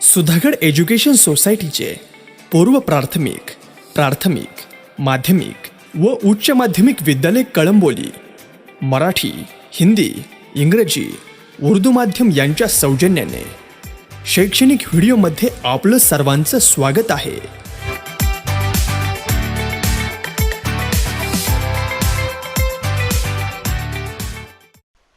Sudhagad education सोसायटीचे पूर्व प्राथमिक, प्राथमिक, माध्यमिक व उच्च माध्यमिक विद्यालय कळंबोली मराठी, हिंदी, इंग्रजी, उर्दू माध्यम यांच्या सौजन्याने शैक्षणिक व्हिडिओमध्ये आपलं सर्वांचं स्वागत आहे।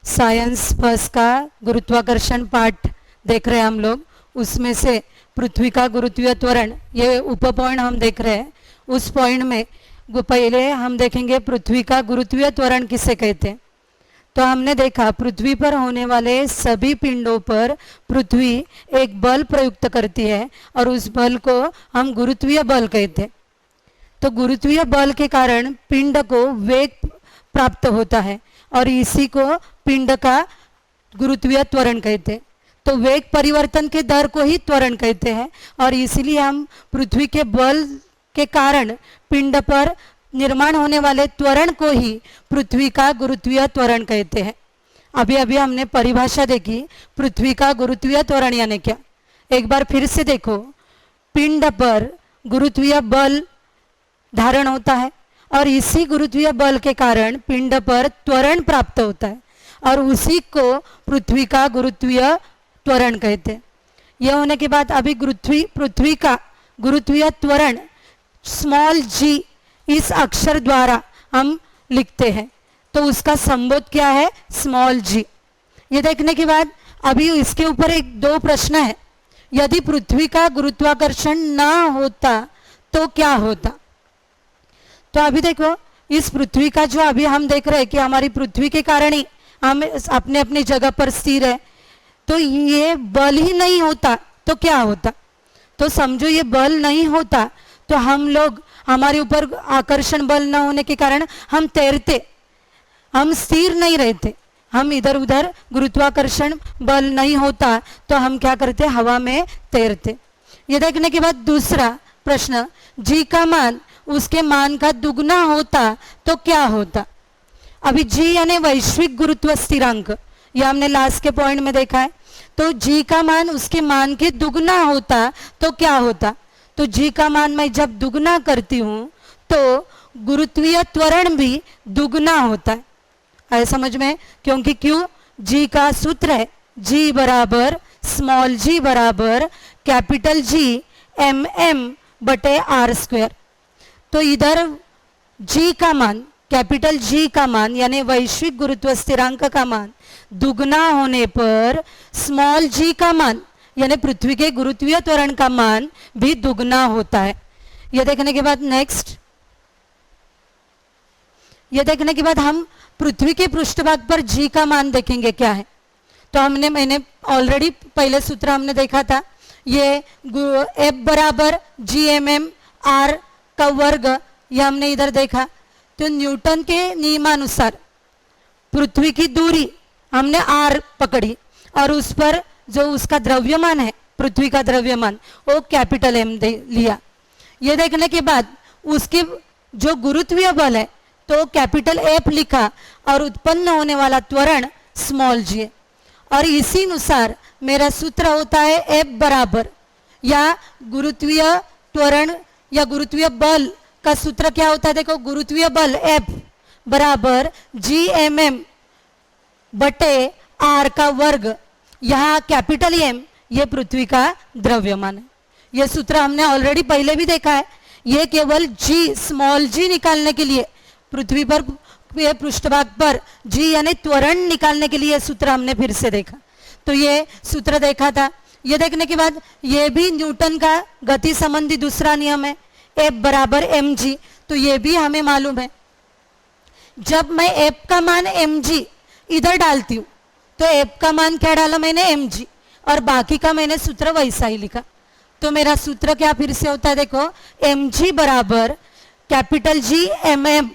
साइंस फर्स्ट का गुरुत्वाकर्षण पाठ देख रहे हैं हम लोग। उसमें से पृथ्वी का गुरुत्वीय त्वरण ये उप पॉइंट हम देख रहे हैं। उस पॉइंट में पहले हम देखेंगे पृथ्वी का गुरुत्वीय त्वरण किसे कहते हैं। तो हमने देखा पृथ्वी पर होने वाले सभी पिंडों पर पृथ्वी एक बल प्रयुक्त करती है और उस बल को हम गुरुत्वीय बल कहते हैं। तो गुरुत्वीय बल के कारण पिंड को वेग प्राप्त होता है और इसी को पिंड का गुरुत्वीय त्वरण कहते हैं। तो वेग परिवर्तन के दर को ही त्वरण कहते हैं और इसीलिए हम पृथ्वी के बल के कारण पिंड पर निर्माण होने वाले त्वरण को ही पृथ्वी का गुरुत्वीय त्वरण कहते हैं। अभी अभी हमने परिभाषा देखी पृथ्वी का गुरुत्वीय त्वरण यानी क्या। एक बार फिर से देखो, पिंड पर गुरुत्वीय बल धारण होता है और इसी गुरुत्वीय बल के कारण पिंड पर त्वरण प्राप्त होता है और उसी को पृथ्वी का गुरुत्वीय त्वरण कहते हैं। यह होने के बाद अभी पृथ्वी का गुरुत्वीय त्वरण स्मॉल जी इस अक्षर द्वारा हम लिखते हैं। तो उसका संबोध क्या है? स्मॉल जी। ये देखने के बाद अभी इसके ऊपर एक दो प्रश्न है। यदि पृथ्वी का गुरुत्वाकर्षण ना होता तो क्या होता? तो अभी देखो, इस पृथ्वी का जो अभी हम देख रहे हैं कि हमारी पृथ्वी के कारण ही हम अपने अपनी जगह पर स्थिर है। तो ये बल ही नहीं होता तो क्या होता? तो समझो ये बल नहीं होता तो हम लोग, हमारे ऊपर आकर्षण बल न होने के कारण हम तैरते, हम स्थिर नहीं रहते, हम इधर उधर गुरुत्वाकर्षण बल नहीं होता तो हम क्या करते? हवा में तैरते। ये देखने के बाद दूसरा प्रश्न, जी का मान उसके मान का दुगना होता तो क्या होता? अभी जी यानी वैश्विक गुरुत्व स्थिरांक, ये हमने लास्ट के पॉइंट में देखा है। तो जी का मान उसके मान के दुगना होता तो क्या होता? तो जी का मान मैं जब दुगना करती हूँ तो गुरुत्वीय त्वरण भी दुगना होता है। आया समझ में? क्योंकि क्यों? जी का सूत्र है जी बराबर स्मॉल जी बराबर कैपिटल जी MM बटे R स्क्वायर। तो इधर जी का मान, कैपिटल जी का मान यानी वैश्विक गुरुत्व स्थिरांक का मान दुगना होने पर स्मॉल जी का मान यानी पृथ्वी के गुरुत्वीय त्वरण का मान भी दुगना होता है। यह देखने के बाद नेक्स्ट, यह देखने के बाद हम पृथ्वी के पृष्ठभाग पर जी का मान देखेंगे क्या है। तो मैंने ऑलरेडी पहले सूत्र हमने देखा था, ये F बराबर GMM R का वर्ग, यह हमने इधर देखा। तो न्यूटन के नियमानुसार पृथ्वी की दूरी हमने R पकड़ी और उस पर जो उसका द्रव्यमान है, पृथ्वी का द्रव्यमान, वो कैपिटल M लिया। ये देखने के बाद उसके जो गुरुत्वीय बल है तो कैपिटल F लिखा और उत्पन्न होने वाला त्वरण स्मॉल जी है। और इसी अनुसार मेरा सूत्र होता है F बराबर, या गुरुत्वीय त्वरण या गुरुत्वीय बल का सूत्र क्या होता है? देखो, गुरुत्वीय बल F बराबर GMM बटे R का वर्ग, यहाँ कैपिटल M ये पृथ्वी का द्रव्यमान है। ये सूत्र हमने ऑलरेडी पहले भी देखा है। ये केवल G स्मॉल जी निकालने के लिए, पृथ्वी पर पृष्ठभाग पर G यानी त्वरण निकालने के लिए सूत्र हमने फिर से देखा। तो ये सूत्र देखा था। ये देखने के बाद ये भी न्यूटन का गति संबंधी दूसरा नियम है, F बराबर mg। तो ये भी हमें मालूम है। जब मैं F का मान mg इधर डालती हूँ तो F का मान क्या डाला मैंने? mg, और बाकी का मैंने सूत्र वैसा ही लिखा। तो मेरा सूत्र क्या फिर से होता है? देखो, mg बराबर कैपिटल G MM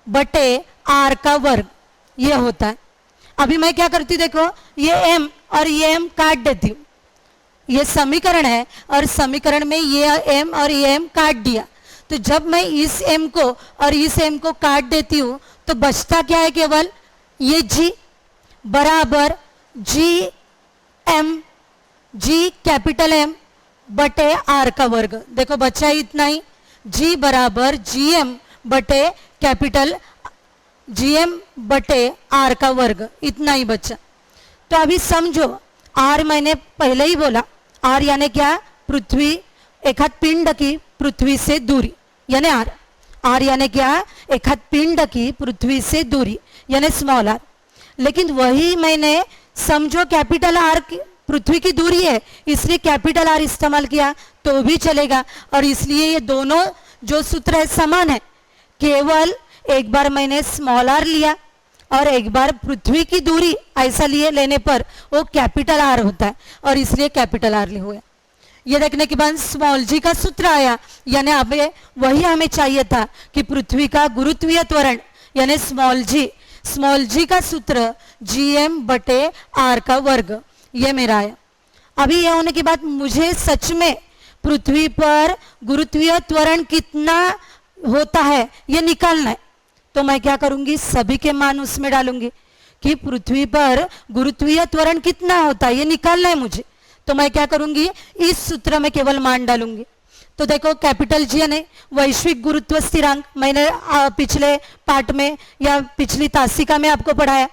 बटे R का वर्ग, ये होता है। अभी मैं क्या करती हूँ? देखो, ये m और ये m काट देती हूँ। ये समीकरण है और समीकरण में ये m और ये m काट दिया। तो जब मैं इस m को और इस m को काट देती हूँ तो बचता क्या है? केवल ये G बराबर GM जी कैपिटल एम बटे आर का वर्ग, देखो बचा ही इतना ही, जी बराबर जी एम बटे कैपिटल जी एम बटे आर का वर्ग, इतना ही बचा। तो अभी समझो, आर मैंने पहले ही बोला, आर यानी क्या, पृथ्वी, एकाध पिंड की पृथ्वी से दूरी यानी आर। आर यानी क्या, एकाध पिंड की पृथ्वी से दूरी यानी स्मॉल आर। लेकिन वही मैंने समझो कैपिटल आर पृथ्वी की दूरी है, इसलिए कैपिटल आर इस्तेमाल किया तो भी चलेगा। और इसलिए ये दोनों जो सूत्र है समान है, केवल एक बार मैंने स्मॉल आर लिया और एक बार पृथ्वी की दूरी ऐसा लेने पर वो कैपिटल आर होता है, और इसलिए कैपिटल आर हुआ। ये देखने के बाद स्मॉल जी का सूत्र आया, यानी हमें वही हमें चाहिए था कि पृथ्वी का गुरुत्वीय त्वरण यानी स्मॉल जी का सूत्र जी एम बटे आर का वर्ग, ये मेरा आया। अभी यह होने के बाद मुझे सच में पृथ्वी पर गुरुत्वीय त्वरण कितना होता है ये निकालना है। तो मैं क्या करूंगी, सभी के मान उसमें डालूंगी कि पृथ्वी पर गुरुत्वीय त्वरण कितना होता है ये निकालना है मुझे। तो मैं क्या करूंगी, इस सूत्र में केवल मान डालूंगी। तो देखो कैपिटल जी यानी वैश्विक गुरुत्व स्थिरांक, मैंने पिछले पाठ में या पिछली तासिका में आपको पढ़ाया।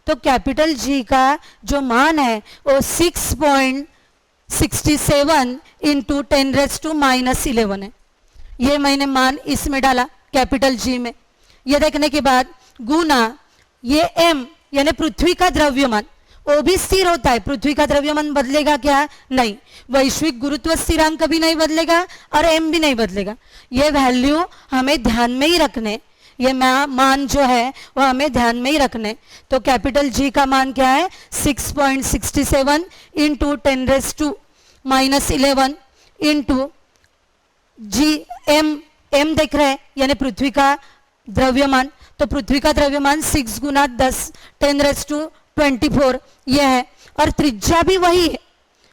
तो कैपिटल जी का जो मान है वो 6.67 इंटू 10⁻⁻11 है। ये मैंने मान इसमें डाला कैपिटल जी में। ये देखने के बाद गुना ये एम यानी पृथ्वी का द्रव्यमान, वो भी स्थिर होता है। पृथ्वी का द्रव्यमान बदलेगा क्या, नहीं। वैश्विक गुरुत्व स्थिरांक भी नहीं बदलेगा और एम भी नहीं बदलेगा। ये वैल्यू हमें ध्यान में ही रखने, ये मान जो है वो हमें ध्यान में ही रखने। तो कैपिटल जी का मान क्या है, 6.67 इंटू 10⁻11 इंटू जी एम देख रहे हैं यानी पृथ्वी का द्रव्यमान। तो पृथ्वी का द्रव्यमान 6 गुना 10⁻24 यह है, और त्रिज्या भी वही है।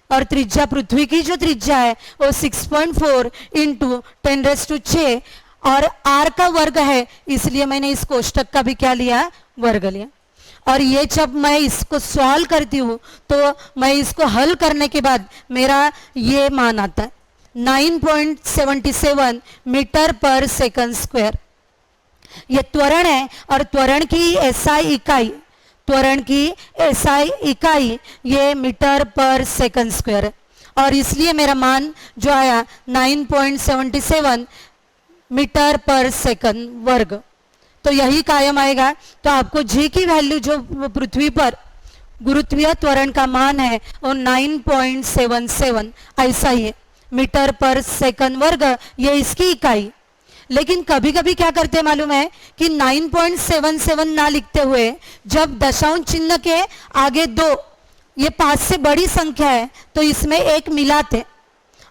और त्रिज्या पृथ्वी की जो त्रिज्या है वो 6.4 इंटू 10⁻6 और आर का वर्ग है, इसलिए मैंने इस कोष्टक का भी क्या लिया, वर्ग लिया। और ये जब मैं इसको सॉल्व करती हूँ तो मैं इसको हल करने के बाद मेरा ये मान आता है 9.77 मीटर पर सेकंड स्क्वायर। ये त्वरण है, और त्वरण की एसआई इकाई ये मीटर पर सेकंड स्क्वायर है। और इसलिए मेरा मान जो आया 9.77 मीटर पर सेकंड वर्ग, तो यही कायम आएगा। तो आपको जी की वैल्यू जो पृथ्वी पर गुरुत्वीय त्वरण का मान है वो 9.77 ऐसा ही है, मीटर पर सेकंड वर्ग, ये इसकी इकाई। लेकिन कभी कभी क्या करते हैं मालूम है कि 9.77 ना लिखते हुए जब दशांश चिन्ह के आगे 2 ये 5 से बड़ी संख्या है तो इसमें 1 मिलाते,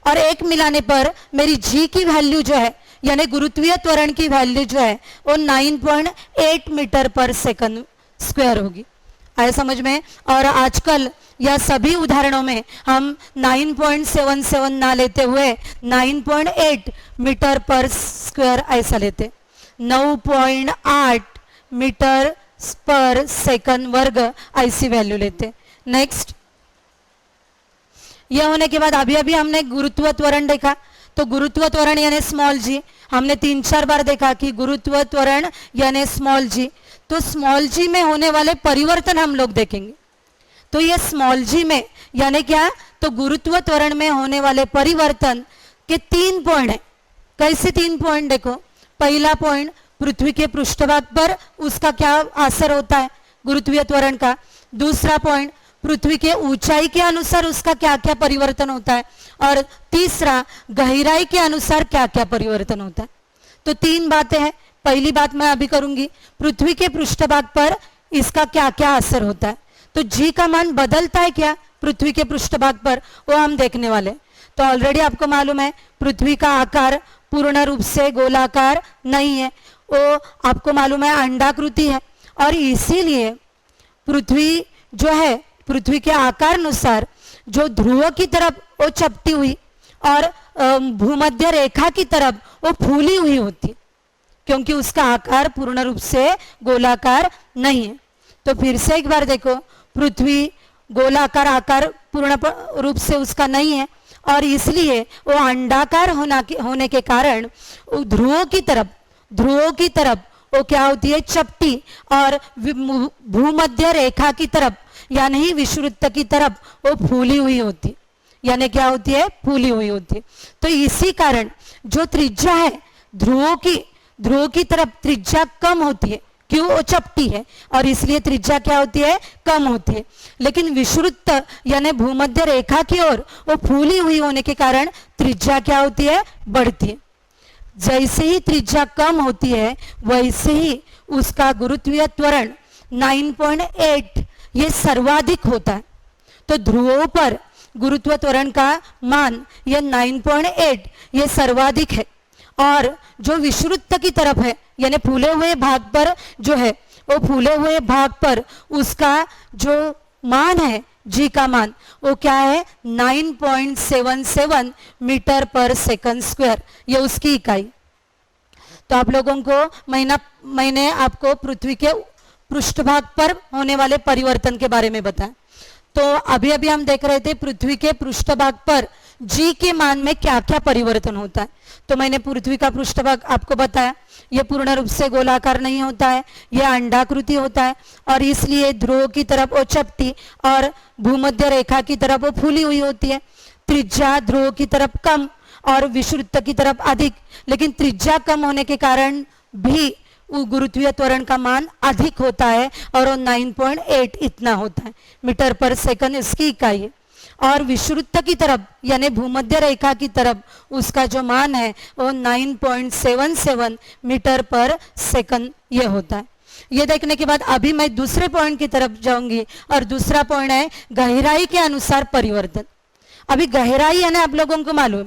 और 1 मिलाने पर मेरी जी की वैल्यू जो है यानी गुरुत्वीय त्वरण की वैल्यू जो है वो 9.8 मीटर पर सेकंड स्क्वायर होगी। आया समझ में। और आजकल या सभी उदाहरणों में हम 9.77 ना लेते हुए 9.8 मीटर पर स्क्वायर ऐसा लेते, 9.8 मीटर पर सेकंड वर्ग ऐसी वैल्यू लेते। नेक्स्ट, यह होने के बाद अभी अभी हमने गुरुत्व त्वरण देखा। तो गुरुत्व त्वरण यानी स्मॉल जी हमने 3-4 बार देखा कि गुरुत्व त्वरण यानी स्मॉल जी। तो स्मॉल जी में होने वाले परिवर्तन हम लोग देखेंगे। तो ये स्मॉल जी में यानी क्या, तो गुरुत्व त्वरण में होने वाले परिवर्तन के 3 पॉइंट है। कैसे 3 पॉइंट, देखो पहला पॉइंट पृथ्वी के पृष्ठभाग पर उसका क्या असर होता है गुरुत्वीय त्वरण का। दूसरा पॉइंट पृथ्वी के ऊंचाई के अनुसार उसका क्या क्या परिवर्तन होता है, और तीसरा गहराई के अनुसार क्या क्या परिवर्तन होता है। तो 3 बातें हैं। पहली बात मैं अभी करूंगी, पृथ्वी के पृष्ठभाग पर इसका क्या क्या असर होता है। तो जी का मान बदलता है क्या पृथ्वी के पृष्ठभाग पर, वो हम देखने वाले। तो ऑलरेडी आपको मालूम है पृथ्वी का आकार पूर्ण रूप से गोलाकार नहीं है, वो आपको मालूम है अंडाकृति है। और इसीलिए पृथ्वी जो है पृथ्वी के आकार अनुसार जो ध्रुव की तरफ वो चपटी हुई और भूमध्य रेखा की तरफ वो फूली हुई होती, क्योंकि उसका आकार पूर्ण रूप से गोलाकार नहीं है। तो फिर से एक बार देखो, पृथ्वी गोलाकार आकार पूर्ण रूप से उसका नहीं है और इसलिए वो अंडाकार होने के कारण ध्रुवों की तरफ वो क्या होती है, चपटी, और भूमध्य रेखा की तरफ यानी विषुवृत्त की तरफ वो फूली हुई होती, यानी क्या होती है, फूली हुई होती है। तो इसी कारण जो त्रिज्या है ध्रुवों की तरफ त्रिज्या कम होती है, क्यों, वो चपटी है और इसलिए त्रिज्या क्या होती है, कम होती है। लेकिन विषुवृत्त यानी भूमध्य रेखा की ओर वो फूली हुई होने के कारण त्रिज्या क्या होती है, बढ़ती है। जैसे ही त्रिज्या कम होती है वैसे ही उसका गुरुत्वीय त्वरण 9.8 ये सर्वाधिक होता है। तो ध्रुवों पर गुरुत्व त्वरण का मान ये 9.8 ये सर्वाधिक है और जो विषुवृत्त की तरफ है यानी फूले हुए भाग पर जो है वो फूले हुए भाग पर उसका जो मान है जी का मान वो क्या है, 9.77 मीटर पर सेकंड स्क्वायर, ये उसकी इकाई। तो आप लोगों को मैंने आपको पृथ्वी के पृष्ठभाग पर होने वाले परिवर्तन के बारे में बताया। तो अभी हम देख रहे थे पृथ्वी के पृष्ठभाग पर जी के मान में क्या क्या परिवर्तन होता है। तो मैंने पृथ्वी का पृष्ठभाग आपको बताया, यह पूर्ण रूप से गोलाकार नहीं होता है, यह अंडाकृति होता है और इसलिए ध्रुव की तरफ वो चपटी और भूमध्य रेखा की तरफ वो फूली हुई होती है। त्रिज्या ध्रुव की तरफ कम और विषुवृत्त की तरफ अधिक, लेकिन त्रिज्या कम होने के कारण भी गुरुत्वीय त्वरण का मान अधिक होता है और वो 9.8 इतना होता है मीटर पर सेकंड, इसकी इकाई है। और विषुवृत्त की तरफ यानी भूमध्य रेखा की तरफ उसका जो मान है वो 9.77 मीटर पर सेकंड ये होता है। ये देखने के बाद अभी मैं दूसरे पॉइंट की तरफ जाऊंगी और दूसरा पॉइंट है गहराई के अनुसार परिवर्तन। अभी गहराई यानी आप लोगों को मालूम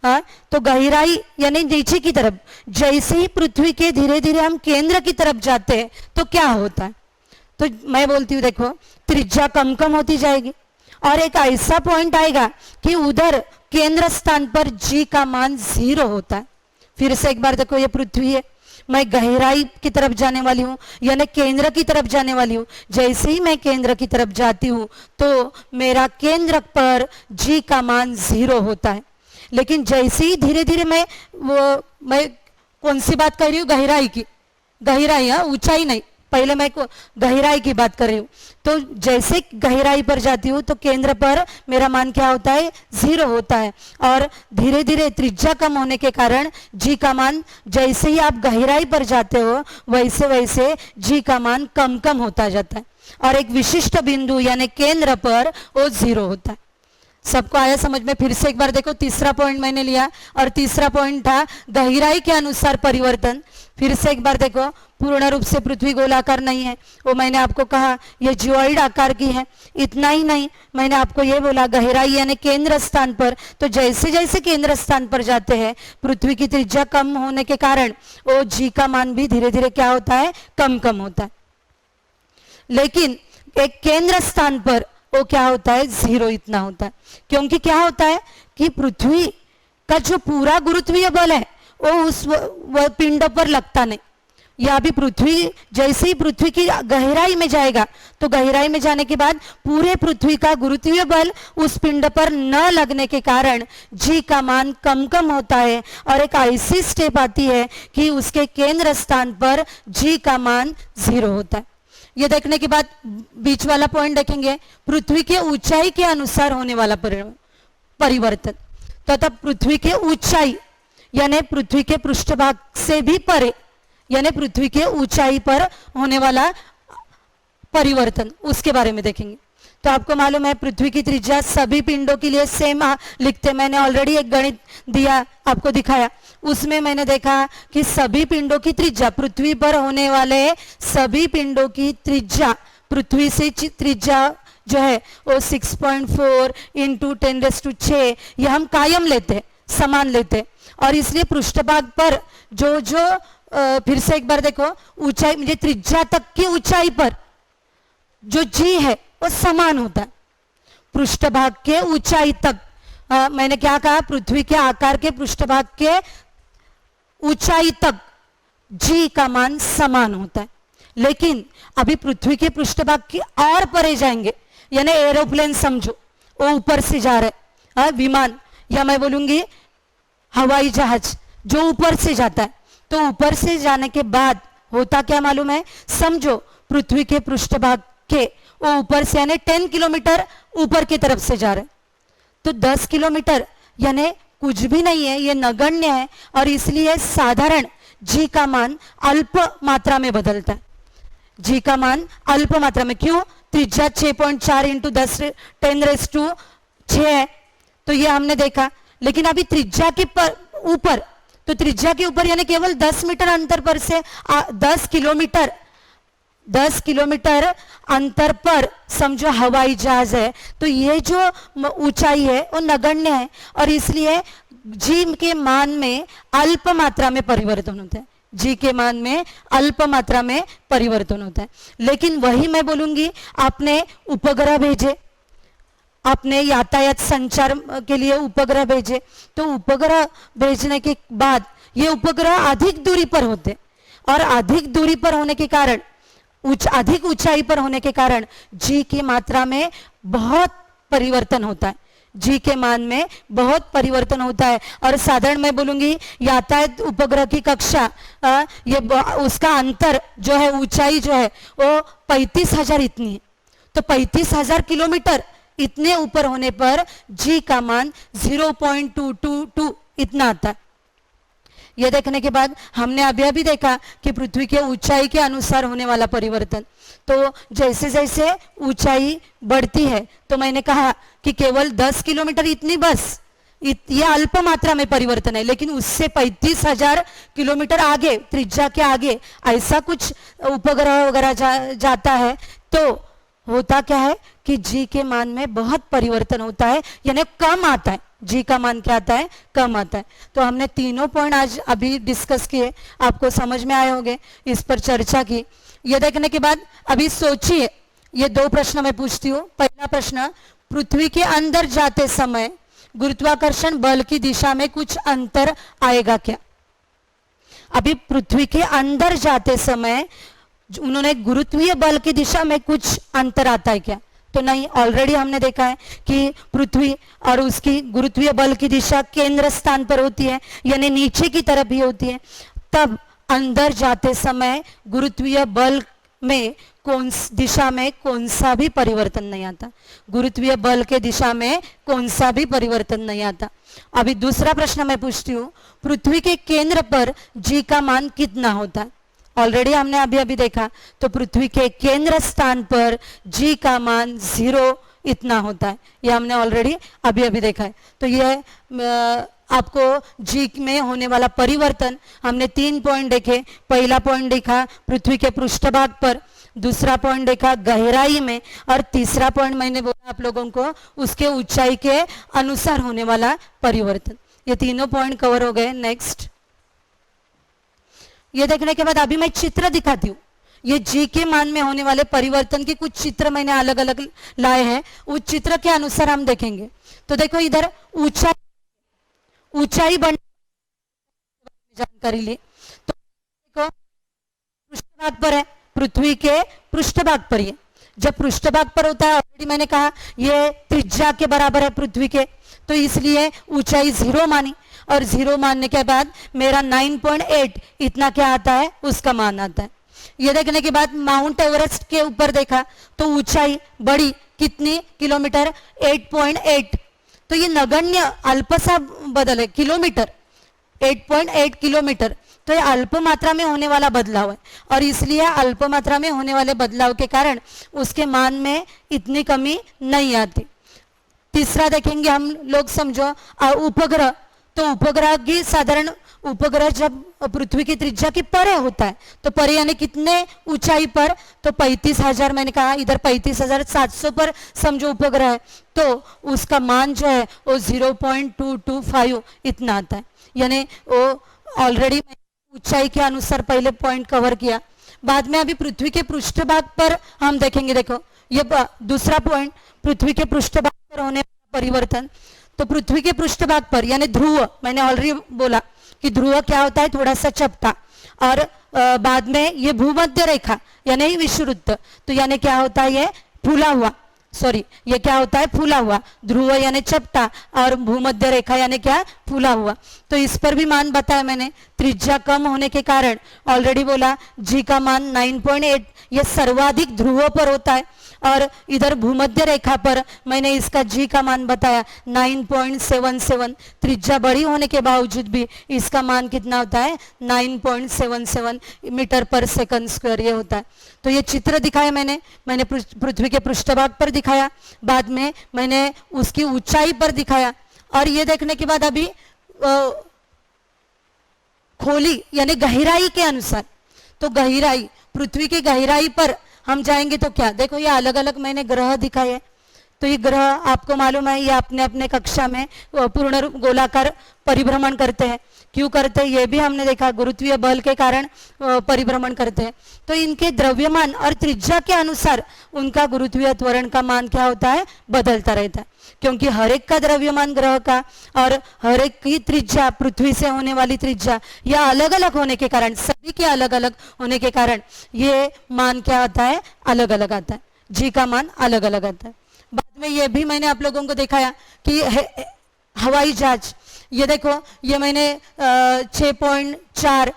है, तो गहराई यानी नीचे की तरफ, जैसे ही पृथ्वी के धीरे धीरे हम केंद्र की तरफ जाते हैं तो क्या होता है, तो मैं बोलती हूँ देखो त्रिज्या कम कम होती जाएगी और एक ऐसा पॉइंट आएगा कि उधर केंद्र स्थान पर जी का मान 0 होता है। फिर से एक बार देखो, ये पृथ्वी है, मैं गहराई की तरफ जाने वाली हूँ यानी केंद्र की तरफ जाने वाली हूँ। जैसे ही मैं केंद्र की तरफ जाती हूँ तो मेरा केंद्र पर जी का मान 0 होता है। लेकिन जैसे ही धीरे धीरे मैं कौन सी बात कर रही हूँ, गहराई की, गहराई, ऊंचाई नहीं, पहले मैं गहराई की बात कर रही हूँ। तो जैसे गहराई पर जाती हूँ तो केंद्र पर मेरा मान क्या होता है, 0 होता है और धीरे धीरे त्रिज्या कम होने के कारण जी का मान, जैसे ही आप गहराई पर जाते हो वैसे वैसे जी का मान कम कम होता जाता है और एक विशिष्ट बिंदु यानी केंद्र पर वो 0 होता है। सबको आया समझ में? फिर से एक बार देखो, तीसरा पॉइंट मैंने लिया और तीसरा पॉइंट था गहराई के अनुसार परिवर्तन। फिर से एक बार देखो, पूर्ण रूप से पृथ्वी गोलाकार नहीं है, वो मैंने आपको कहा ये जियोइड आकार की है। इतना ही नहीं, मैंने आपको ये बोला गहराई यानी केंद्र स्थान पर, तो जैसे जैसे केंद्र स्थान पर जाते हैं पृथ्वी की त्रिज्या कम होने के कारण वो जी का मान भी धीरे धीरे क्या होता है, कम कम होता है। लेकिन एक केंद्र स्थान पर वो क्या होता है, 0 इतना होता है। क्योंकि क्या होता है कि पृथ्वी का जो पूरा गुरुत्वीय बल है वो उस पिंड पर लगता नहीं। या अभी पृथ्वी जैसे ही पृथ्वी की गहराई में जाएगा तो गहराई में जाने के बाद पूरे पृथ्वी का गुरुत्वीय बल उस पिंड पर न लगने के कारण जी का मान कम कम होता है और एक ऐसी स्टेप आती है कि उसके केंद्र स्थान पर जी का मान 0 होता है। ये देखने के बाद बीच वाला पॉइंट देखेंगे, पृथ्वी के ऊंचाई के अनुसार होने वाला परिवर्तन। तथा पृथ्वी के ऊंचाई यानी पृथ्वी के पृष्ठभाग से भी परे यानी पृथ्वी के ऊंचाई पर होने वाला परिवर्तन, उसके बारे में देखेंगे। तो आपको मालूम है पृथ्वी की त्रिज्या सभी पिंडों के लिए सेम लिखते। मैंने ऑलरेडी एक गणित दिया, आपको दिखाया, उसमें मैंने देखा कि सभी पिंडों की त्रिज्या, पृथ्वी पर होने वाले सभी पिंडों की त्रिज्या, पृथ्वी से त्रिज्या जो है वो 6.4 × 10⁶ ये हम कायम लेते, समान लेते और इसलिए पृष्ठभाग पर जो फिर से एक बार देखो, ऊंचाई मुझे त्रिज्या तक की ऊंचाई पर जो जी है वो समान होता है। पृष्ठभाग के ऊंचाई तक मैंने क्या कहा, पृथ्वी के आकार के पृष्ठभाग के ऊंचाई तक जी का मान समान होता है। लेकिन अभी पृथ्वी के पृष्ठभाग की और परे जाएंगे, यानी एरोप्लेन समझो, वो ऊपर से जा रहा है, विमान, या मैं बोलूंगी हवाई जहाज जो ऊपर से जाता है। तो ऊपर से जाने के बाद होता क्या मालूम है, समझो पृथ्वी के पृष्ठभाग के वो ऊपर से यानी 10 किलोमीटर ऊपर की तरफ से जा रहे हैं। तो 10 किलोमीटर यानी कुछ भी नहीं है, ये नगण्य है, और इसलिए साधारण जी का मान अल्प मात्रा में बदलता है। जी का मान अल्प मात्रा में, क्यों? त्रिज्या 6.4 इंटू 10⁻⁶ है, तो ये हमने देखा। लेकिन अभी त्रिज्या के ऊपर, तो त्रिज्या के ऊपर यानी केवल 10 मीटर अंतर पर से 10 किलोमीटर अंतर पर समझो हवाई जहाज है, तो ये जो ऊंचाई है वो नगण्य है, और इसलिए जी के मान में अल्प मात्रा में परिवर्तन होता है। जी के मान में अल्प मात्रा में परिवर्तन होता है। लेकिन वही मैं बोलूंगी, आपने उपग्रह भेजे, आपने यातायात संचार के लिए उपग्रह भेजे, तो उपग्रह भेजने के बाद ये उपग्रह अधिक दूरी पर होते, और अधिक दूरी पर होने के कारण, अधिक ऊंचाई पर होने के कारण जी की मात्रा में बहुत परिवर्तन होता है। जी के मान में बहुत परिवर्तन होता है। और साधारण मैं बोलूंगी यातायात उपग्रह की कक्षा, ये उसका अंतर जो है, ऊंचाई जो है वो 35,000 इतनी है। तो 35,000 किलोमीटर इतने ऊपर होने पर जी का मान 0.222 इतना आता है। यह देखने के बाद हमने अभी देखा कि पृथ्वी के ऊंचाई के अनुसार होने वाला परिवर्तन, तो जैसे जैसे ऊंचाई बढ़ती है, तो मैंने कहा कि केवल 10 किलोमीटर इतनी बस, यह अल्प मात्रा में परिवर्तन है। लेकिन उससे 35,000 किलोमीटर आगे, त्रिज्या के आगे ऐसा कुछ उपग्रह वगैरह जाता है, तो होता क्या है कि जी के मान में बहुत परिवर्तन होता है, यानी कम आता है। जी का मान क्या आता है? कम आता है। तो हमने तीनों पॉइंट आज अभी डिस्कस किए, आपको समझ में आए होंगे, इस पर चर्चा की। ये देखने के बाद अभी सोचिए, ये 2 प्रश्न मैं पूछती हूँ। पहला प्रश्न, पृथ्वी के अंदर जाते समय गुरुत्वाकर्षण बल की दिशा में कुछ अंतर आएगा क्या? अभी पृथ्वी के अंदर जाते समय उन्होंने गुरुत्वीय बल की दिशा में कुछ अंतर आता है क्या? तो नहीं, ऑलरेडी हमने देखा है कि पृथ्वी और उसकी गुरुत्वीय बल की दिशा केंद्र स्थान पर होती है, यानी नीचे की तरफ ही होती है। तब अंदर जाते समय गुरुत्वीय बल में कौन दिशा में कौन सा भी परिवर्तन नहीं आता, गुरुत्वीय बल के दिशा में कौन सा भी परिवर्तन नहीं आता। अभी दूसरा प्रश्न मैं पूछती हूँ, पृथ्वी के केंद्र पर जी का मान कितना होता है? ऑलरेडी हमने अभी देखा, तो पृथ्वी के केंद्र स्थान पर जी का मान 0 इतना होता है, ये हमने ऑलरेडी अभी देखा है। तो ये आपको जी में होने वाला परिवर्तन हमने 3 पॉइंट देखे। पहला पॉइंट देखा पृथ्वी के पृष्ठभाग पर, दूसरा पॉइंट देखा गहराई में, और तीसरा पॉइंट मैंने बोला आप लोगों को उसके ऊंचाई के अनुसार होने वाला परिवर्तन। ये तीनों पॉइंट कवर हो गए। नेक्स्ट, ये देखने के बाद अभी मैं चित्र दिखाती हूँ। ये जी के मान में होने वाले परिवर्तन के कुछ चित्र मैंने अलग अलग लाए हैं, उस चित्र के अनुसार हम देखेंगे। तो देखो इधर ऊंचाई बढ़ने जानकारी ली, तो देखो पृष्ठभाग पर है, पृथ्वी के पृष्ठभाग पर ये जब पृष्ठभाग पर होता है, ऑलरेडी मैंने कहा ये त्रिज्या के बराबर है पृथ्वी के, तो इसलिए ऊंचाई 0 मानी, और 0 मानने के बाद मेरा 9.8 इतना क्या आता है, उसका मान आता है। ये देखने के बाद माउंट एवरेस्ट के ऊपर देखा तो ऊंचाई बढ़ी कितनी किलोमीटर, 8.8, तो ये नगण्य अल्प सा बदल है, किलोमीटर 8.8 किलोमीटर, तो ये अल्प मात्रा में होने वाला बदलाव है, और इसलिए अल्प मात्रा में होने वाले बदलाव के कारण उसके मान में इतनी कमी नहीं आती। तीसरा देखेंगे हम लोग, समझो उपग्रह, तो उपग्रह की साधारण उपग्रह जब पृथ्वी की त्रिज्या की परे होता है, तो परे यानी कितने ऊंचाई पर, तो 35,000 मैंने कहा, इधर 35,700 पर समझो उपग्रह है, तो उसका मान जो है वो 0.225 इतना आता है। यानी वो ऑलरेडी ऊंचाई के अनुसार पहले पॉइंट कवर किया। बाद में अभी पृथ्वी के पृष्ठभाग पर हम देखेंगे। देखो ये दूसरा पॉइंट, पृथ्वी के पृष्ठभाग पर होने वाला परिवर्तन। तो पृथ्वी के पृष्ठभाग पर यानी ध्रुव, मैंने ऑलरेडी बोला कि ध्रुव क्या होता है, थोड़ा सा चपटा, और बाद में ये भूमध्य रेखा यानी विषुवृत्त, तो यानी क्या होता है, ये फूला हुआ, सॉरी, ये क्या होता है, फूला हुआ। ध्रुव यानी चपटा और भूमध्य रेखा यानी क्या, फूला हुआ। तो इस पर भी मान बताया मैंने, त्रिज्या कम होने के कारण ऑलरेडी बोला जी का मान 9.8, ये सर्वाधिक ध्रुवों पर होता है। और इधर भूमध्य रेखा पर मैंने इसका जी का मान बताया 9.77। त्रिज्या बड़ी होने के बावजूद भी इसका मान कितना होता है, 9.77 मीटर पर सेकंड स्क्वायर ये होता है। तो ये चित्र दिखाया मैंने पृथ्वी के पृष्ठभाग पर दिखाया, बाद में मैंने उसकी ऊंचाई पर दिखाया। और ये देखने के बाद अभी खोली यानी गहराई के अनुसार, तो गहराई, पृथ्वी की गहराई पर हम जाएंगे तो क्या, देखो ये अलग अलग मैंने ग्रह दिखाए। तो ये ग्रह आपको मालूम है, ये अपने अपने कक्षा में पूर्ण गोलाकार परिभ्रमण करते हैं। क्यों करते हैं ये भी हमने देखा, गुरुत्वीय बल के कारण परिभ्रमण करते हैं। तो इनके द्रव्यमान और त्रिज्या के अनुसार उनका गुरुत्वीय त्वरण का मान क्या होता है, बदलता रहता है। क्योंकि हर एक का द्रव्यमान ग्रह का और हर एक की त्रिज्या, पृथ्वी से होने वाली त्रिज्या, यह अलग अलग होने के कारण, सभी के अलग अलग होने के कारण ये मान क्या आता है, अलग अलग आता है, जी का मान अलग अलग आता है। बाद में ये भी मैंने आप लोगों को दिखाया कि हवाई जहाज, ये देखो ये मैंने 6.4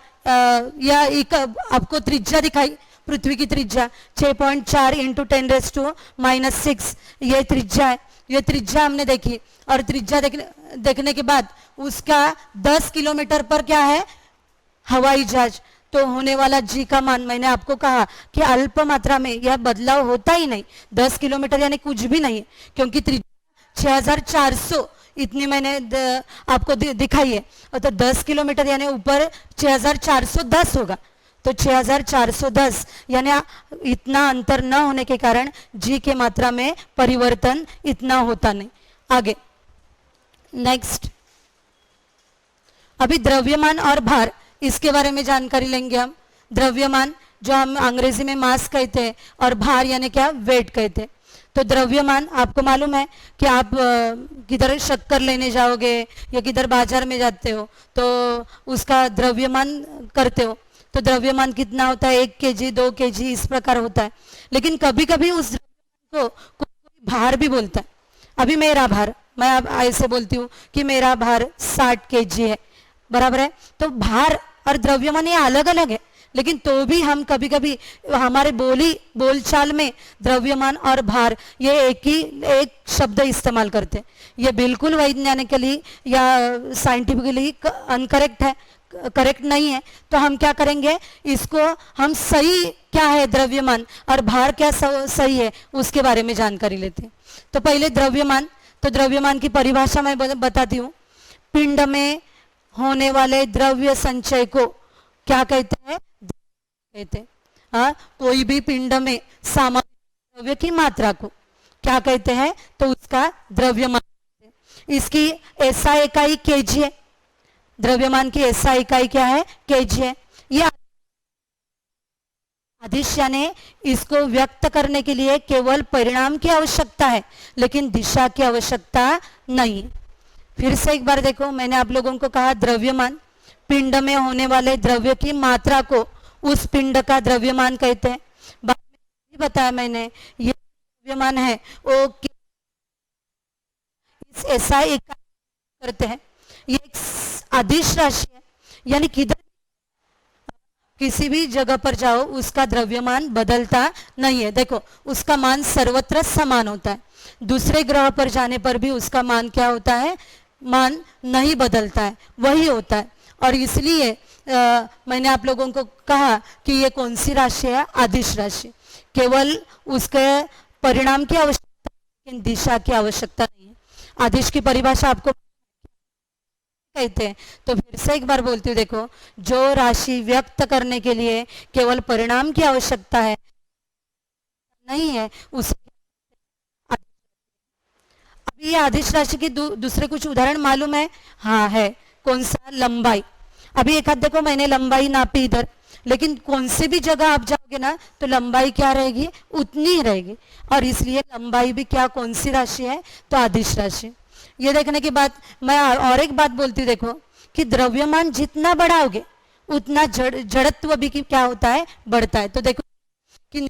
या एक आपको त्रिज्या दिखाई, पृथ्वी की त्रिज्या 6.4 इंटू 10⁻⁻6 ये त्रिज्या है। ये त्रिज्या हमने देखी और त्रिज्या देखने के बाद उसका 10 किलोमीटर पर क्या है, हवाई जहाज। तो होने वाला जी का मान मैंने आपको कहा कि अल्प मात्रा में यह बदलाव होता ही नहीं, 10 किलोमीटर यानी कुछ भी नहीं है, क्योंकि त्रिज्या 6400 इतनी मैंने आपको दिखाई है। और तो 10 किलोमीटर यानी ऊपर 6410 होगा, तो 6410 यानी इतना अंतर न होने के कारण जी के मात्रा में परिवर्तन इतना होता नहीं। आगे नेक्स्ट, अभी द्रव्यमान और भार, इसके बारे में जानकारी लेंगे हम। द्रव्यमान जो हम अंग्रेजी में मास कहते हैं और भार यानी क्या, वेट कहते हैं। तो द्रव्यमान आपको मालूम है कि आप किधर शक्कर लेने जाओगे या किधर बाजार में जाते हो तो उसका द्रव्यमान करते हो, तो द्रव्यमान कितना होता है, 1 kg 2 kg इस प्रकार होता है। लेकिन कभी कभी उस द्रव्यमान को कोई भार भी बोलता है। अभी मेरा भार, मैं अब ऐसे बोलती हूँ कि मेरा भार 60 kg है, बराबर है। तो भार और द्रव्यमान ये अलग अलग है, लेकिन तो भी हम कभी कभी हमारे बोलचाल में द्रव्यमान और भार ये एक शब्द इस्तेमाल करते हैं। ये बिल्कुल वैज्ञानिकली या साइंटिफिकली अनकरेक्ट है, करेक्ट नहीं है। तो हम क्या करेंगे, इसको हम सही क्या है द्रव्यमान और भार क्या सही है उसके बारे में जानकारी लेते हैं। तो पहले द्रव्यमान, तो द्रव्यमान की परिभाषा मैं बताती हूँ। पिंड में होने वाले द्रव्य संचय को क्या कहते हैं, कहते हैं। कोई भी पिंड में सामान्य द्रव्य की मात्रा को क्या कहते हैं, तो उसका द्रव्यमान। इसकी एसआई इकाई केजी है, द्रव्यमान की एसआई इकाई क्या है, केजी है। ये अदिश यानी इसको व्यक्त करने के लिए केवल परिणाम की आवश्यकता है, लेकिन दिशा की आवश्यकता नहीं। फिर से एक बार देखो, मैंने आप लोगों को कहा द्रव्यमान, पिंड में होने वाले द्रव्य की मात्रा को उस पिंड का द्रव्यमान कहते हैं। बाद में बताया मैंने, ये द्रव्यमान है वो इस ऐसा एक करते हैं, ये एक अदिश राशि है, यानी किधर किसी भी जगह पर जाओ उसका द्रव्यमान बदलता नहीं है। देखो उसका मान सर्वत्र समान होता है, दूसरे ग्रह पर जाने पर भी उसका मान क्या होता है, मान नहीं बदलता है, वही होता है। और इसलिए मैंने आप लोगों को कहा कि ये कौन सी राशि है, अदिश राशि। केवल उसके परिणाम की आवश्यकता, लेकिन दिशा की आवश्यकता नहीं है। अदिश की परिभाषा आपको कहते हैं, तो फिर से एक बार बोलती हूँ, देखो जो राशि व्यक्त करने के लिए केवल परिणाम की आवश्यकता है नहीं है उसे। अभी ये अदिश राशि की दूसरे कुछ उदाहरण मालूम है, हाँ है, कौन सा, लंबाई। अभी एक हाथ देखो मैंने लंबाई नापी इधर, लेकिन कौन सी भी जगह आप जाओगे ना तो लंबाई क्या रहेगी, उतनी ही रहेगी। और इसलिए लंबाई भी क्या, कौन सी राशि है, तो अदिश राशि। ये देखने के बाद मैं और एक बात बोलती हूँ, देखो कि द्रव्यमान जितना बढ़ाओगे उतना जड़त्व भी क्या होता है, बढ़ता है। तो देखो कि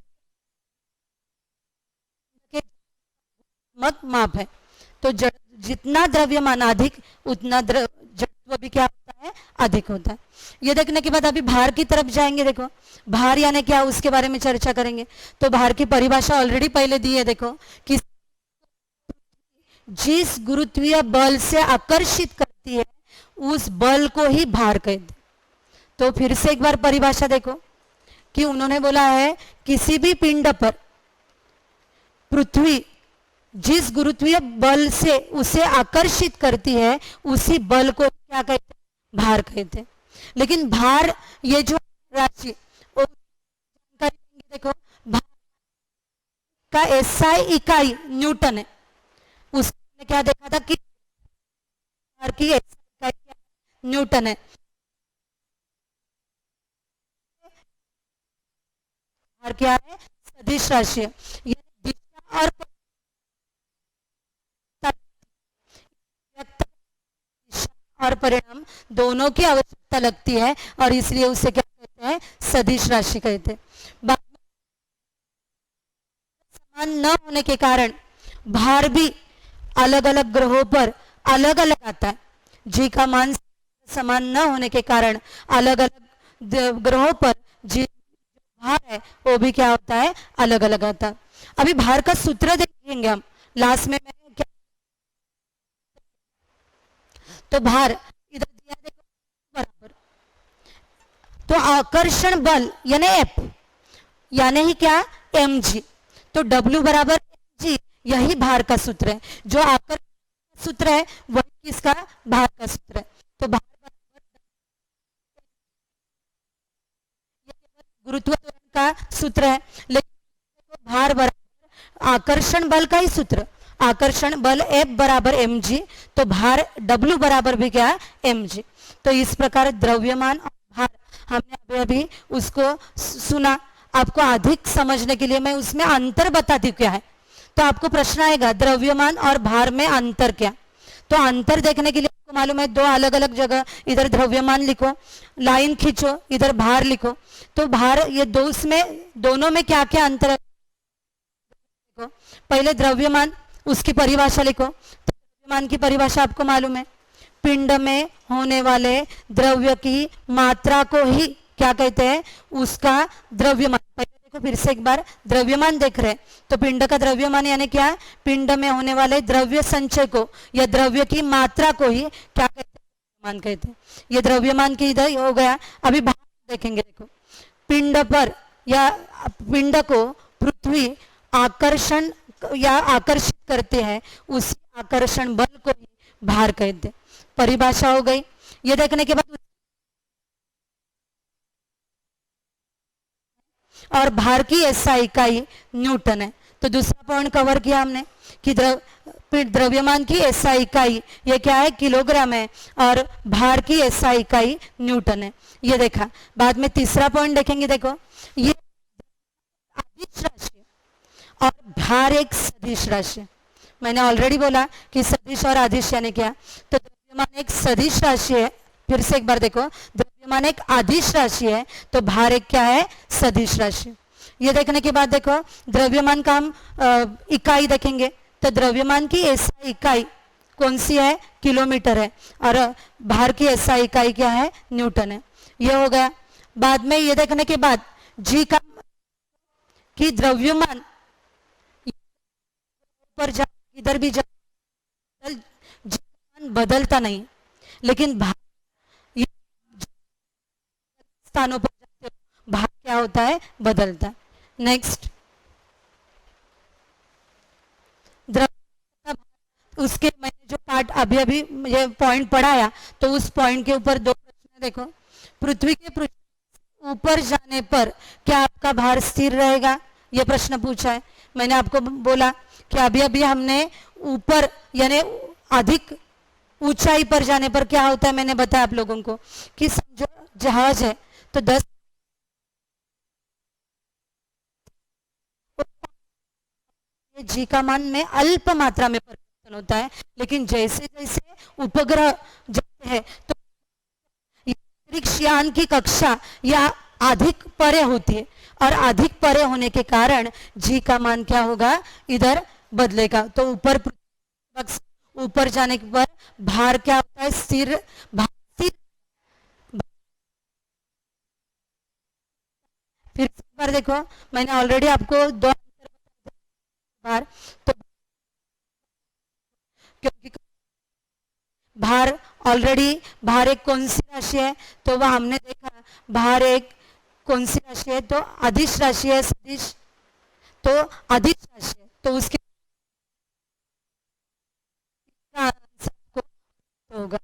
ऋणात्मक माप है। तो जितना द्रव्यमान अधिक उतना जड़त्व भी क्या होता है, अधिक होता है। ये देखने के बाद अभी भार की तरफ जाएंगे। देखो भार यानी क्या, उसके बारे में चर्चा करेंगे। तो भार की परिभाषा ऑलरेडी पहले दी है। देखो कि जिस गुरुत्वीय बल से आकर्षित करती है उस बल को ही भार कहते हैं। तो फिर से एक बार परिभाषा देखो कि उन्होंने बोला है किसी भी पिंड पर पृथ्वी जिस गुरुत्वीय बल से उसे आकर्षित करती है उसी बल को क्या कहते हैं, भार कहते हैं। लेकिन भार ये जो राशि देखो, भार का एसआई इकाई न्यूटन है। उसने क्या देखा था कि भार की एसआई इकाई न्यूटन है। भार क्या है, सदिश राशि है। ये दिशा और परिणाम दोनों की आवश्यकता लगती है और इसलिए उसे क्या कहते हैं, सदिश राशि कहते हैं। बाद में समान न होने के कारण भार भी अलग अलग ग्रहों पर अलग अलग आता है। जी का मान समान न होने के कारण अलग अलग ग्रहों पर जी भार है वो भी क्या होता है, अलग अलग आता है। अभी भार का सूत्र देखेंगे हम लास्ट में। मैं क्या तो भार इधर दिया देखो बराबर, तो आकर्षण बल यानी एफ यानी ही क्या, mg। तो W बराबर mg, यही भार का सूत्र है। जो आकर्षण सूत्र है वही किसका, भार का सूत्र है। तो भार गुरुत्वाकर्षण का सूत्र है, लेकिन भार बराबर आकर्षण बल का ही सूत्र, आकर्षण बल F बराबर mg। तो भार W बराबर भी क्या है, mg। तो इस प्रकार द्रव्यमान और भार हमने अभी अभी उसको सुना। आपको अधिक समझने के लिए मैं उसमें अंतर बताती हूँ क्या है। तो आपको प्रश्न आएगा द्रव्यमान और भार में अंतर क्या। तो अंतर देखने के लिए आपको मालूम है दो अलग अलग जगह, इधर द्रव्यमान लिखो, लाइन खींचो, इधर भार लिखो। तो भार ये दोनों में क्या क्या अंतर है। पहले द्रव्यमान, उसकी परिभाषा लिखो। तो द्रव्यमान की परिभाषा आपको मालूम है, पिंड में होने वाले द्रव्य की मात्रा को ही क्या कहते हैं, उसका द्रव्यमान। पहले देखो फिर से एक बार द्रव्यमान देख रहे हैं। तो पिंड का द्रव्यमान यानी क्या, पिंड में होने वाले द्रव्य संचय को या द्रव्य की मात्रा को ही क्या कहते हैं, द्रव्यमान कहते हैं। ये द्रव्यमान की इधर हो गया। अभी भार देखेंगे। देखो पिंड पर या पिंड को पृथ्वी आकर्षण या आकर्षित करते हैं, उस आकर्षण बल को ही भार कहते हैं। परिभाषा हो गई। ये देखने के बाद और भार की एसआई इकाई न्यूटन है। तो दूसरा पॉइंट कवर किया हमने कि द्रव्यमान की एसआई इकाई ये क्या है, किलोग्राम है, और भार की एसआई इकाई न्यूटन है। ये देखा। बाद में तीसरा पॉइंट देखेंगे। देखो ये अदिश राशि और भार एक सदिश राशि। मैंने ऑलरेडी बोला कि सदिश और अदिश यानी क्या। तो द्रव्यमान एक सदिश राशि है। फिर से एक बार देखो, द्रव्यमान एक अदिश राशि है तो भार एक क्या है, सदिश राशि। ये देखने के बाद देखो द्रव्यमान का हम इकाई देखेंगे। तो द्रव्यमान की एसआई इकाई कौन सी है, किलोमीटर है, और भार की एसआई इकाई क्या है, न्यूटन है। ये हो गया। बाद में ये देखने के बाद जी का कि द्रव्यमान पर जा इधर भी जा बदलता नहीं, लेकिन भार स्थानों पर जाते भार क्या होता है, बदलता। नेक्स्ट उसके मैंने जो पार्ट अभी अभी ये पॉइंट पढ़ाया तो उस पॉइंट के ऊपर दो प्रश्न देखो। पृथ्वी के ऊपर जाने पर क्या आपका भार स्थिर रहेगा, ये प्रश्न पूछा है। मैंने आपको बोला कि अभी अभी हमने ऊपर यानी अधिक ऊंचाई पर जाने पर क्या होता है, मैंने बताया आप लोगों को कि समझो जहाज है तो 10 जी का मान में अल्प मात्रा में परिवर्तन होता है, लेकिन जैसे जैसे उपग्रह जाते हैं तो अंतरिक्ष यान की कक्षा या अधिक परे होती है, और अधिक परे होने के कारण जी का मान क्या होगा, इधर बदलेगा। तो ऊपर ऊपर जाने पर भार क्या होता है, स्थिर भार स्थिर। फिर इस बार देखो, मैंने ऑलरेडी आपको दो भार, तो क्योंकि भार ऑलरेडी, भार एक कौन सी राशि है, तो वह हमने देखा भार एक कौन सी राशि है, तो अदिश राशि है, सदिश, तो अदिश राशि है, तो उसके आंसर को होगा।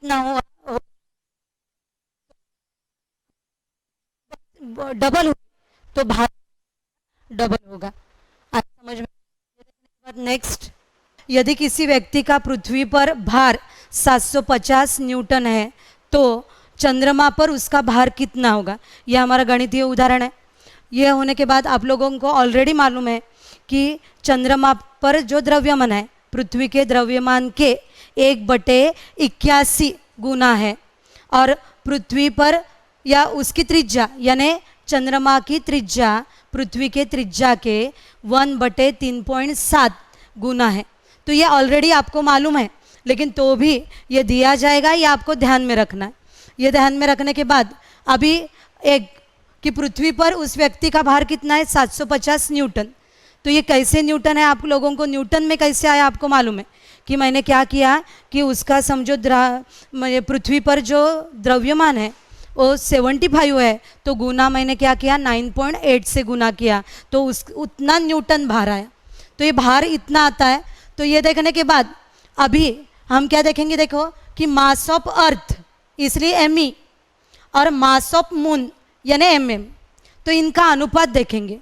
कितना हुआ, डबल हुआ, तो भार डबल होगा। आज समझ में। नेक्स्ट, यदि किसी व्यक्ति का पृथ्वी पर भार 750 न्यूटन है तो चंद्रमा पर उसका भार कितना होगा। यह हमारा गणितीय उदाहरण है। यह होने के बाद आप लोगों को ऑलरेडी मालूम है कि चंद्रमा पर जो द्रव्यमान है पृथ्वी के द्रव्यमान के 1/81 गुना है, और पृथ्वी पर या उसकी त्रिज्या यानी चंद्रमा की त्रिज्या पृथ्वी के त्रिज्या के 1/3.7 गुना है। तो ये ऑलरेडी आपको मालूम है, लेकिन तो भी ये दिया जाएगा, ये आपको ध्यान में रखना है। ये ध्यान में रखने के बाद अभी एक कि पृथ्वी पर उस व्यक्ति का भार कितना है, 750 न्यूटन। तो ये कैसे न्यूटन है, आप लोगों को न्यूटन में कैसे आया आपको मालूम है कि मैंने क्या किया कि उसका समझो पृथ्वी पर जो द्रव्यमान है वो 75 है, तो गुना मैंने क्या किया 9.8 से गुना किया, तो उस उतना न्यूटन भार आया। तो ये भार इतना आता है। तो ये देखने के बाद अभी हम क्या देखेंगे, देखो कि मास ऑफ अर्थ इसलिए एमई और मास ऑफ मून यानी एमएम, तो इनका अनुपात देखेंगे।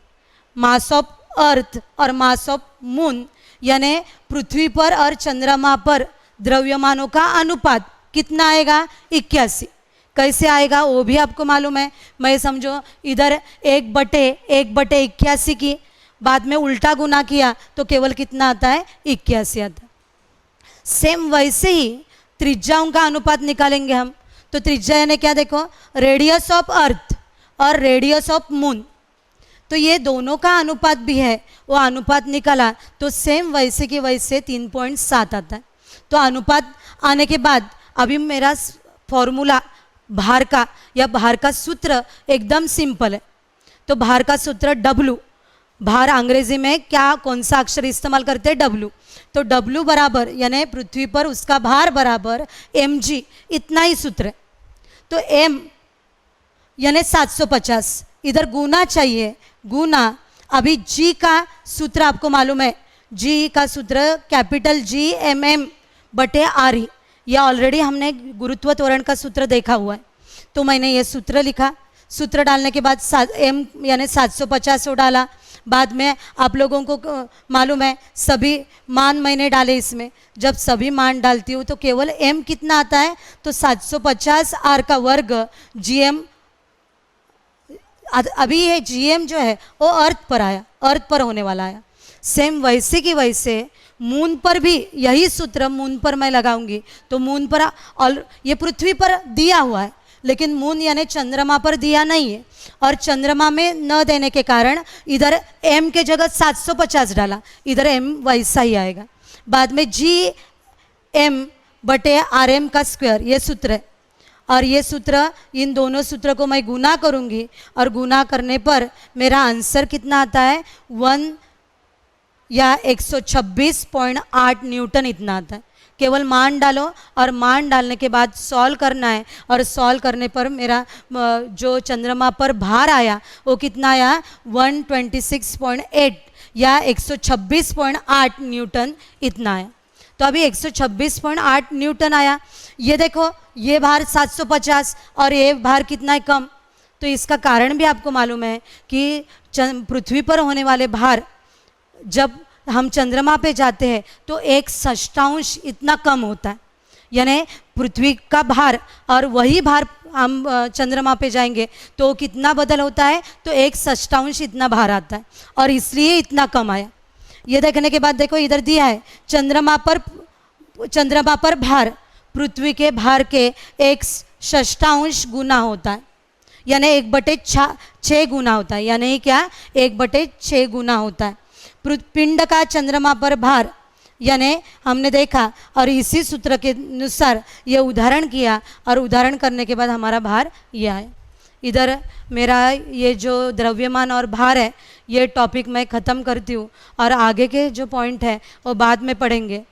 मास ऑफ अर्थ और मास ऑफ मून यानी पृथ्वी पर और चंद्रमा पर द्रव्यमानों का अनुपात कितना आएगा, 81। कैसे आएगा वो भी आपको मालूम है। मैं समझो इधर 1/81 की बाद में उल्टा गुना किया तो केवल कितना आता है, 81 आता है। सेम वैसे ही त्रिज्याओं का अनुपात निकालेंगे हम। तो त्रिज्या यानी क्या, देखो रेडियस ऑफ अर्थ और रेडियस ऑफ मून, तो ये दोनों का अनुपात भी है, वो अनुपात निकाला तो सेम वैसे के वैसे 3.7 आता है। तो अनुपात आने के बाद अभी मेरा फॉर्मूला भार का या भार का सूत्र एकदम सिंपल है। तो भार का सूत्र W, भार अंग्रेजी में क्या कौन सा अक्षर इस्तेमाल करते हैं, W। तो W बराबर यानी पृथ्वी पर उसका भार बराबर mg, इतना ही सूत्र है। तो m यानी 750, इधर गुना चाहिए, गुना अभी g का सूत्र आपको मालूम है, g का सूत्र कैपिटल G mm/r। यह ऑलरेडी हमने गुरुत्व त्वरण का सूत्र देखा हुआ है। तो मैंने ये सूत्र लिखा, सूत्र डालने के बाद m यानी 750 डाला। बाद में आप लोगों को मालूम है सभी मान मैंने डाले इसमें। जब सभी मान डालती हूँ तो केवल m कितना आता है, तो 750 r का वर्ग gm। अभी ये gm जो है वो अर्थ पर आया, अर्थ पर होने वाला आया। सेम वैसे की वैसे मून पर भी यही सूत्र मून पर मैं लगाऊंगी। तो मून पर और ये पृथ्वी पर दिया हुआ है, लेकिन मून यानी चंद्रमा पर दिया नहीं है, और चंद्रमा में न देने के कारण इधर m के जगह 750 डाला, इधर m वैसा ही आएगा। बाद में gm/rm का स्क्वायर, ये सूत्र है। और ये सूत्र, इन दोनों सूत्र को मैं गुना करूंगी और गुना करने पर मेरा आंसर कितना आता है, 126.8 न्यूटन इतना आता है। केवल मान डालो और मान डालने के बाद सॉल्व करना है, और सॉल्व करने पर मेरा जो चंद्रमा पर भार आया वो कितना आया, 126.8 या 126.8 न्यूटन इतना आया। तो अभी 126.8 न्यूटन आया। ये देखो ये भार 750 और ये भार कितना है, कम। तो इसका कारण भी आपको मालूम है कि पृथ्वी पर होने वाले भार जब हम चंद्रमा पे जाते हैं तो 1/6 इतना कम होता है, यानी पृथ्वी का भार और वही भार हम चंद्रमा पे जाएंगे तो कितना बदल होता है, तो 1/6 इतना भार आता है, और इसलिए इतना कम आया। ये देखने के बाद देखो इधर दिया है चंद्रमा पर भार पृथ्वी के भार के 1/6 गुना होता है, यानी 1/6 गुना होता है, यानी क्या 1/6 गुना होता है पिंड का चंद्रमा पर भार। यानी हमने देखा और इसी सूत्र के अनुसार ये उदाहरण किया और उदाहरण करने के बाद हमारा भार यह है। इधर मेरा ये जो द्रव्यमान और भार है ये टॉपिक मैं ख़त्म करती हूँ और आगे के जो पॉइंट है वो बाद में पढ़ेंगे।